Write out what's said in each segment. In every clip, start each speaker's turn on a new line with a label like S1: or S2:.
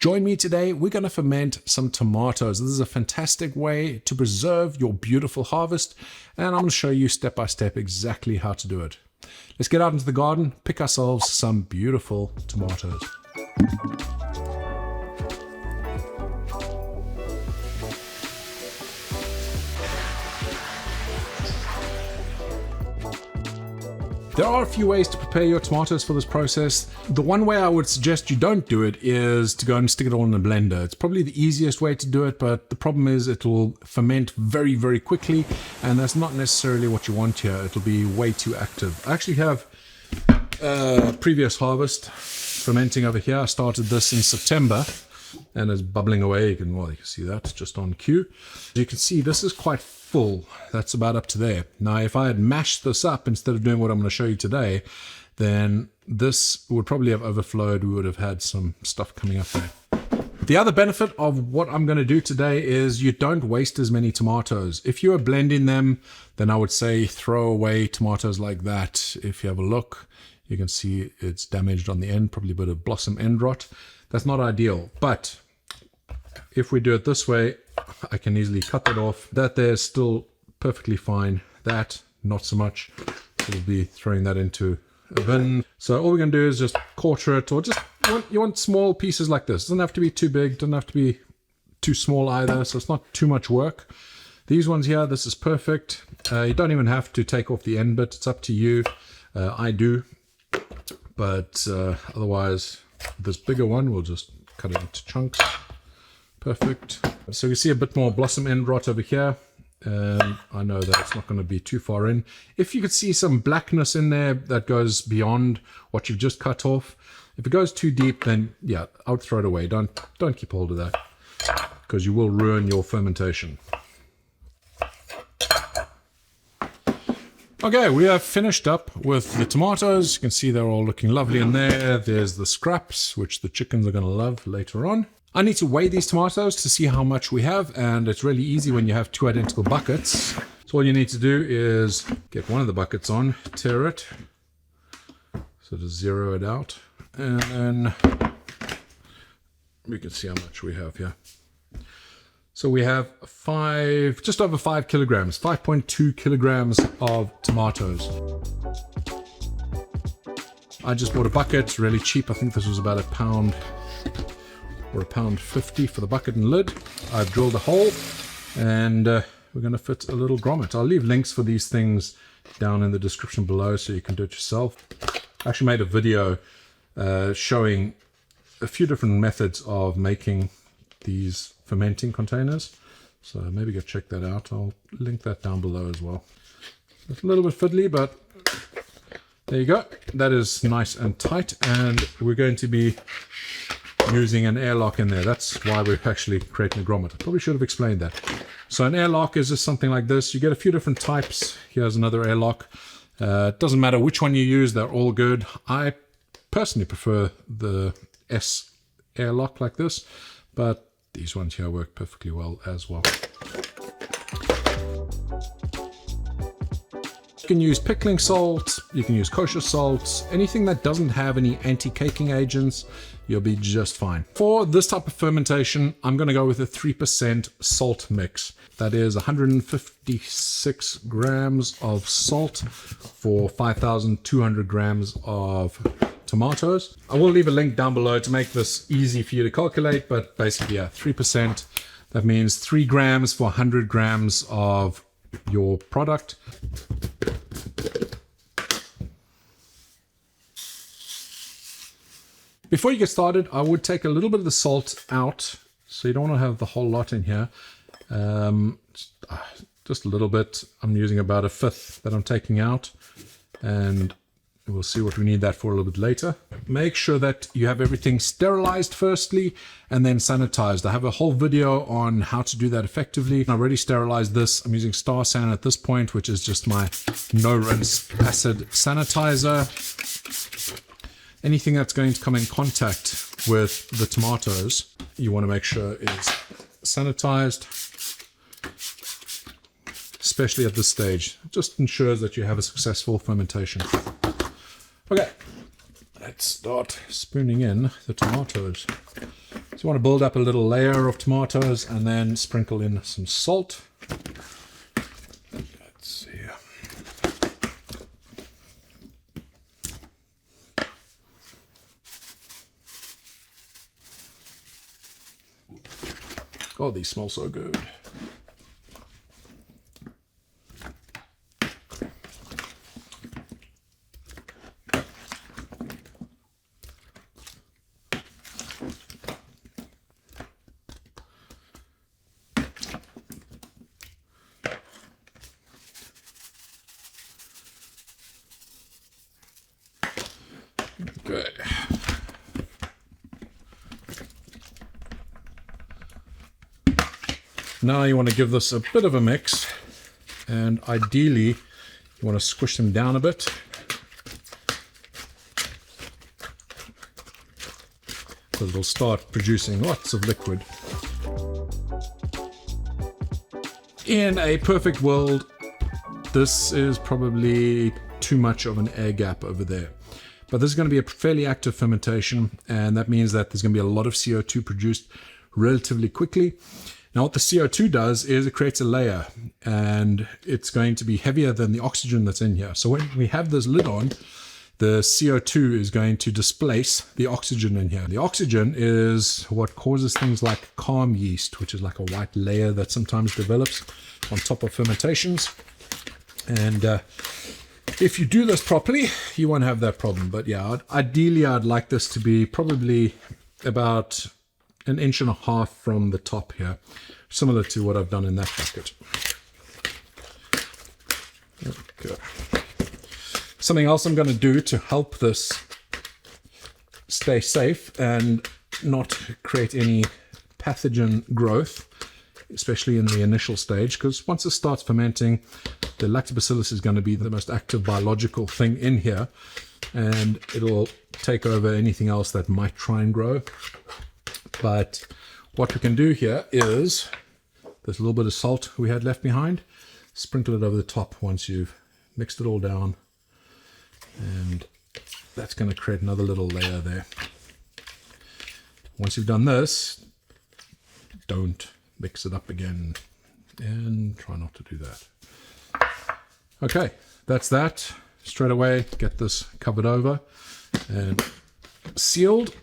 S1: Join me today. We're going to ferment some tomatoes. This is a fantastic way to preserve your beautiful harvest, and I'm going to show you step by step exactly how to do it. Let's get out into the garden, pick ourselves some beautiful tomatoes. There are a few ways to prepare your tomatoes for this process. The one way I would suggest you don't do it is to go and stick it all in a blender. It's probably the easiest way to do it, but the problem is it will ferment very, very quickly, and that's not necessarily what you want here. It'll be way too active. I actually have a previous harvest fermenting over here. I started this in September, and it's bubbling away. You can see that just on cue. As you can see, this is quite full. That's about up to there. Now, if I had mashed this up instead of doing what I'm going to show you today, then this would probably have overflowed. We would have had some stuff coming up there. The other benefit of what I'm going to do today is you don't waste as many tomatoes. If you are blending them, then I would say throw away tomatoes like that. If you have a look, you can see it's damaged on the end, probably a bit of blossom end rot. That's not ideal, but if we do it this way, I can easily cut that off. That there is still perfectly fine. That, not so much. We'll be throwing that into a bin. So all we're going to do is just quarter it, or just you want small pieces like this. It doesn't have to be too big, doesn't have to be too small either, so it's not too much work. These ones here, this is perfect. You don't even have to take off the end bit. It's up to you. I do, but otherwise, this bigger one, we'll just cut it into chunks. Perfect. So you see a bit more blossom end rot over here. I know that it's not going to be too far in. If you could see some blackness in there that goes beyond what you've just cut off, if it goes too deep, then yeah, I would throw it away. Don't keep hold of that, because you will ruin your fermentation. Okay, we have finished up with the tomatoes. You can see they're all looking lovely in there. There's the scraps, which the chickens are going to love later on. I need to weigh these tomatoes to see how much we have, and it's really easy when you have two identical buckets. So all you need to do is get one of the buckets on, tear it, so to zero it out, and then we can see how much we have here. So we have just over 5 kilograms, 5.2 kilograms of tomatoes. I just bought a bucket, really cheap. I think this was about £1 or £1.50 for the bucket and lid. I've drilled a hole, and we're going to fit a little grommet. I'll leave links for these things down in the description below so you can do it yourself. I actually made a video showing a few different methods of making these fermenting containers, so maybe go check that out. I'll link that down below as well. It's a little bit fiddly, but there you go. That is nice and tight, and we're going to be using an airlock in there. That's why we're actually creating a grommet. I probably should have explained that. So an airlock is just something like this. You get a few different types. Here's another airlock. It doesn't matter which one you use, they're all good. I personally prefer the S airlock like this, but these ones here work perfectly well as well. You can use pickling salt, you can use kosher salt, anything that doesn't have any anti-caking agents, you'll be just fine. For this type of fermentation, I'm going to go with a 3% salt mix. That is 156 grams of salt for 5,200 grams of tomatoes. I will leave a link down below to make this easy for you to calculate, but basically, yeah, 3%. That means 3 grams for 100 grams of your product. Before you get started, I would take a little bit of the salt out, so you don't want to have the whole lot in here. Just a little bit. I'm using about 1/5 that I'm taking out, and we'll see what we need that for a little bit later. Make sure that you have everything sterilized firstly, and then sanitized. I have a whole video on how to do that effectively. I already sterilized this. I'm using Star San at this point, which is just my no-rinse acid sanitizer. Anything that's going to come in contact with the tomatoes, you want to make sure is sanitized, especially at this stage. It just ensures that you have a successful fermentation. Okay, let's start spooning in the tomatoes. you want to build up a little layer of tomatoes and then sprinkle in some salt. Let's see. Oh, these smell so good. Okay. Now you want to give this a bit of a mix, and ideally you want to squish them down a bit. So it'll start producing lots of liquid. In a perfect world, this is probably too much of an air gap over there. But this is going to be a fairly active fermentation, and that means that there's going to be a lot of CO2 produced relatively quickly. Now what the CO2 does is it creates a layer, and it's going to be heavier than the oxygen that's in here. So when we have this lid on, the CO2 is going to displace the oxygen in here. The oxygen is what causes things like calm yeast, which is like a white layer that sometimes develops on top of fermentations. And if you do this properly, you won't have that problem. But yeah, ideally I'd like this to be probably about 1.5 inches from the top here, similar to what I've done in that bucket. Okay. Something else I'm going to do to help this stay safe and not create any pathogen growth, especially in the initial stage, because once it starts fermenting, the lactobacillus is going to be the most active biological thing in here, and it'll take over anything else that might try and grow. But what we can do here is this little bit of salt we had left behind, sprinkle it over the top once you've mixed it all down, and that's going to create another little layer there. Once you've done this, don't mix it up again, and try not to do that. Okay, that's that. Straight away get this covered over and sealed.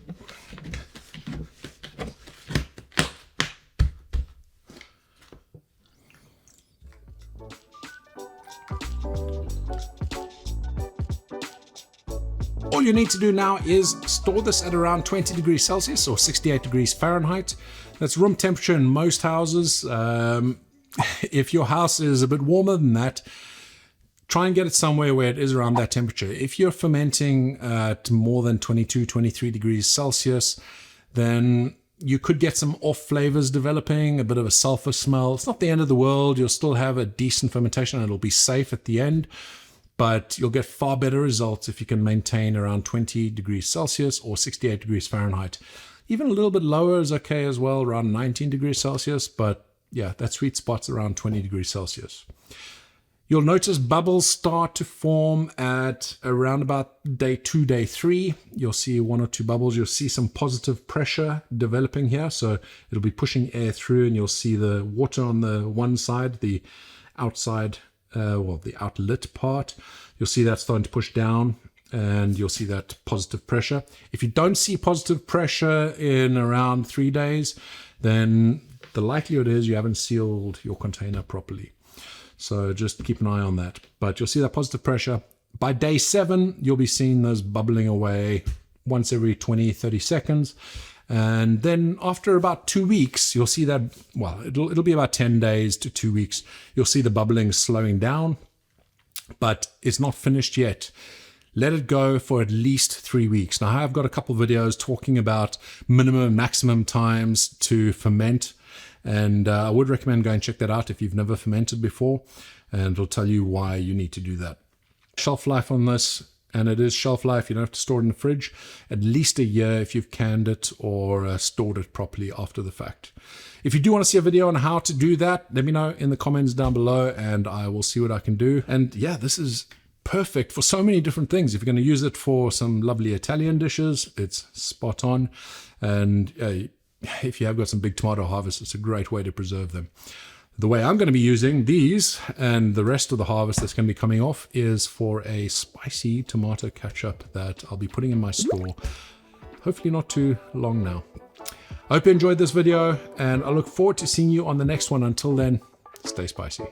S1: All you need to do now is store this at around 20 degrees Celsius or 68 degrees Fahrenheit. That's room temperature in most houses. If your house is a bit warmer than that, try and get it somewhere where it is around that temperature. If you're fermenting at more than 22, 23 degrees Celsius, then you could get some off flavors developing, a bit of a sulfur smell. It's not the end of the world. You'll still have a decent fermentation and it'll be safe at the end. But you'll get far better results if you can maintain around 20 degrees Celsius or 68 degrees Fahrenheit. Even a little bit lower is okay as well, around 19 degrees Celsius. But yeah, that sweet spot's around 20 degrees Celsius. You'll notice bubbles start to form at around about day 2, day 3. You'll see 1 or 2 bubbles. You'll see some positive pressure developing here. So it'll be pushing air through, and you'll see the water on the one side, the outside, the outlet part. You'll see that starting to push down, and you'll see that positive pressure. If you don't see positive pressure in around 3 days, then the likelihood is you haven't sealed your container properly. So just keep an eye on that. But you'll see that positive pressure. By day 7, you'll be seeing those bubbling away once every 20, 30 seconds. And then after about 2 weeks, you'll see that, well, it'll be about 10 days to 2 weeks. You'll see the bubbling slowing down, but it's not finished yet. Let it go for at least 3 weeks. Now, I've got a couple of videos talking about minimum and maximum times to ferment. And I would recommend going and check that out if you've never fermented before, and it'll tell you why you need to do that. Shelf life on this, and it is shelf life, you don't have to store it in the fridge, at least a year if you've canned it or stored it properly after the fact. If you do want to see a video on how to do that, let me know in the comments down below and I will see what I can do. And yeah, this is perfect for so many different things. If you're going to use it for some lovely Italian dishes, it's spot on. And if you have got some big tomato harvests, it's a great way to preserve them. The way I'm going to be using these and the rest of the harvest that's going to be coming off is for a spicy tomato ketchup that I'll be putting in my store. Hopefully not too long now. I hope you enjoyed this video, and I look forward to seeing you on the next one. Until then, stay spicy.